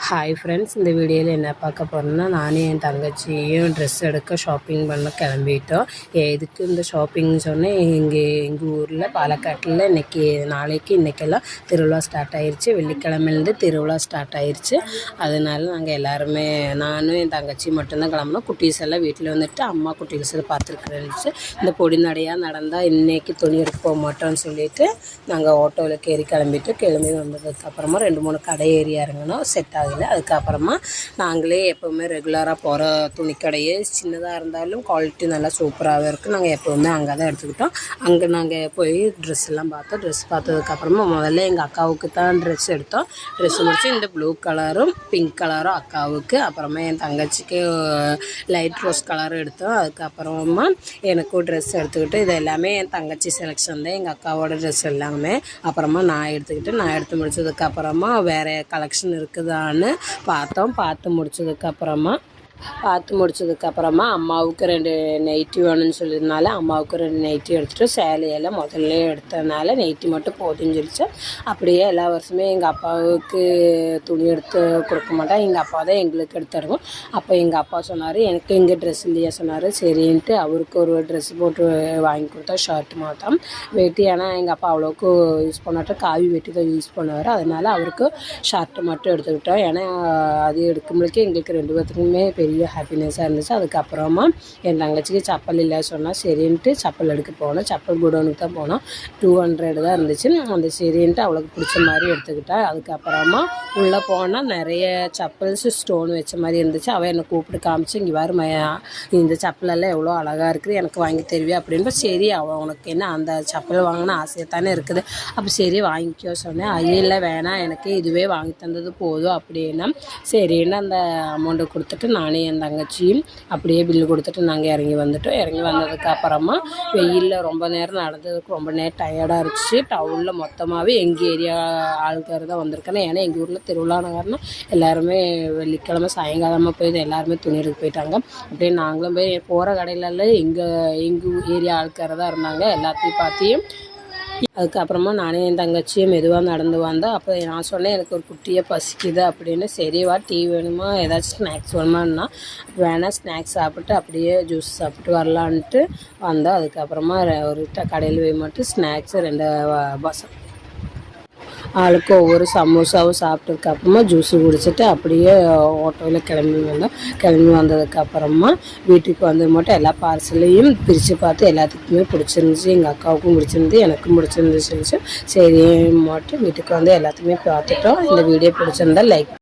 Hi friends, இந்த வீடியோவில் என்ன பார்க்க போகிறோன்னா, நானும் என் தங்கச்சியும் ட்ரெஸ் எடுக்க ஷாப்பிங் பண்ண கிளம்பிட்டோம். எதுக்கு இந்த ஷாப்பிங்னு சொன்னேன், எங்கள் ஊரில் பாலக்காட்டில் இன்றைக்கெல்லாம் திருவிழா ஸ்டார்ட் ஆயிடுச்சு. வெள்ளிக்கிழமையிலேருந்து திருவிழா ஸ்டார்ட் ஆயிடுச்சு. அதனால நாங்கள் எல்லாருமே, நானும் என் தங்கச்சி மட்டும்தான் கிளம்புனோம். குட்டீஸ் எல்லாம் வீட்டில் வந்துட்டு அம்மா குட்டீஸ் பார்த்துருக்குறேன்னுச்சு. இந்த பொடி நடையாக நடந்தால் இன்றைக்கி துணி எடுக்க போக மாட்டோம்னு சொல்லிவிட்டு நாங்கள் ஆட்டோவில் கிளம்பி வந்ததுக்கப்புறமா 2-3 கடை ஏறி இறங்கினோம். செட் ஆகலை. அதுக்கப்புறமா நாங்களே எப்போவுமே ரெகுலராக போகிற துணிக்கடையே, சின்னதாக இருந்தாலும் குவாலிட்டி நல்லா சூப்பராகவே இருக்குது. நாங்கள் எப்போவுமே அங்கே தான் எடுத்துக்கிட்டோம். அங்கே நாங்கள் போய் ட்ரெஸ் எல்லாம் பார்த்தோம். ட்ரெஸ் பார்த்ததுக்கப்புறமா முதல்ல எங்கள் அக்காவுக்கு தான் ட்ரெஸ் எடுத்தோம். ட்ரெஸ் முடிச்சு இந்த ப்ளூ கலரும் பிங்க் கலரும் அக்காவுக்கு, அப்புறமா என் தங்கச்சிக்கு லைட் ரோஸ் கலரும் எடுத்தோம். அதுக்கப்புறமா எனக்கும் ட்ரெஸ் எடுத்துக்கிட்டு, இது எல்லாமே என் தங்கச்சி செலெக்ஷன் தான், எங்கள் அக்காவோட ட்ரெஸ் எல்லாமே. அப்புறமா நான் எடுத்து முடிச்சதுக்கப்புறமா வேறு கலெக்ஷன் இருக்குதான்னு பார்த்து முடிச்சதுக்கப்புறமா அம்மாவுக்கு 2 நைட்டி வேணும்னு சொல்லியிருந்தால அம்மாவுக்கு 2 நைட்டி எடுத்துகிட்டு, சேலையெல்லாம் முதல்ல எடுத்ததுனால நைட்டி மட்டும் போதுன்னு சொல்லிச்சு. அப்படியே எல்லா வருஷமே எங்கள் அப்பாவுக்கு துணி எடுத்து கொடுக்க மாட்டேன், எங்கள் அப்பா தான் எங்களுக்கு எடுத்து தருவோம். அப்போ எங்கள் அப்பா சொன்னார், எனக்கு இங்கே ட்ரெஸ் இல்லையா சொன்னார். சரின்ட்டு அவருக்கு ஒரு ட்ரெஸ் போட்டு வாங்கி கொடுத்தா, ஷர்ட் மாத்தம் வெட்டி. ஏன்னா எங்கள் அப்பா அவ்வளோக்கு யூஸ் பண்ணாட்ட காவி வெட்டி தான் யூஸ் பண்ணுவார். அதனால் அவருக்கு ஷர்ட்டு மட்டும் எடுத்துக்கிட்டோம். ஏன்னா அது எடுக்கும்போது எங்களுக்கு 2 பேர்த்துக்குமே பெரிய ஹாப்பினஸ்ஸாக இருந்துச்சு. அதுக்கப்புறமா என் தங்கச்சிக்கு செப்பல் இல்லை சொன்னால் சரின்ட்டு செப்பல் எடுக்க போனோம். செப்பல் குடோனுக்கு தான் போனோம். 200 தான் இருந்துச்சு. அந்த சரின்ட்டு அவளுக்கு பிடிச்ச மாதிரி எடுத்துக்கிட்டா. அதுக்கப்புறமா உள்ளே போனால் நிறைய செப்பல்ஸு ஸ்டோன் வச்ச மாதிரி இருந்துச்சு. அவள் என்னை கூப்பிட்டு காமிச்சு, இங்கே வேறு இந்த செப்பலெல்லாம் எவ்வளோ அழகாக இருக்குது, எனக்கு வாங்கி தருவியா அப்படின்னு. சரி, அவள் உனக்கு என்ன அந்த செப்பல் வாங்கினா ஆசையாக தானே இருக்குது, அப்போ சரி வாங்கிக்கோ சொன்னேன். இல்லை வேணாம், எனக்கு இதுவே வாங்கி தந்தது போதும் அப்படின்னா சரின்னு அந்த அமௌண்ட்டை கொடுத்துட்டு நானே என் தங்கச்சியும் அப்படியே பில்லு கொடுத்துட்டு நாங்கள் இறங்கி வந்ததுக்கப்புறமா வெயிலில் ரொம்ப நேரம் நடந்ததுக்கு ரொம்ப நேரம் டயர்டாக இருந்துச்சு. டவுனில் மொத்தமாகவே எங்கள் ஏரியா ஆளுக்கார் தான் வந்திருக்கேன். ஏன்னா எங்கள் ஊரில் திருவிழா நகர்னா எல்லாருமே வெள்ளிக்கிழமை சாயங்காலமாக போய் எல்லாருமே துணி எடுக்க போயிட்டாங்க. அப்படியே நாங்களும் போய் போகிற கடையிலெல்லாம் எங்கள் ஏரியா ஆளுக்கார் தான் இருந்தாங்க. எல்லாத்தையும் பார்த்தியும் அதுக்கப்புறமா நானே என் தங்கச்சியும் மெதுவாக நடந்து வந்தோம். அப்போ நான் சொன்னேன், எனக்கு ஒரு குட்டியை பசிக்குது அப்படின்னு. சரிவா டீ வேணுமா, ஏதாச்சும் ஸ்நாக்ஸ் வேணுமான்னா வேணால் ஸ்நாக்ஸ் சாப்பிட்டு அப்படியே ஜூஸ் சாப்பிட்டு வரலான்ட்டு வந்தோம். அதுக்கப்புறமா ஒரு கடையில் போய் மட்டும் ஸ்நாக்ஸு 2 பசம் ஆளுக்கு ஒவ்வொரு சமோசாவும் சாப்பிட்டதுக்கப்புறமா ஜூஸு குடிச்சிட்டு அப்படியே ஆட்டோவில் கிளம்பி வந்ததுக்கப்புறமா வீட்டுக்கு வந்து மட்டும் எல்லா பார்சலையும் பிரித்து பார்த்து எல்லாத்துக்குமே பிடிச்சிருந்துச்சி. எங்கள் அக்காவுக்கும் பிடிச்சிருந்து, எனக்கும் பிடிச்சிருந்துச்சு. சரி மட்டும் வீட்டுக்கு வந்து எல்லாத்தையுமே பார்த்துட்டோம். இந்த வீடியோ பிடிச்சிருந்தா லைக்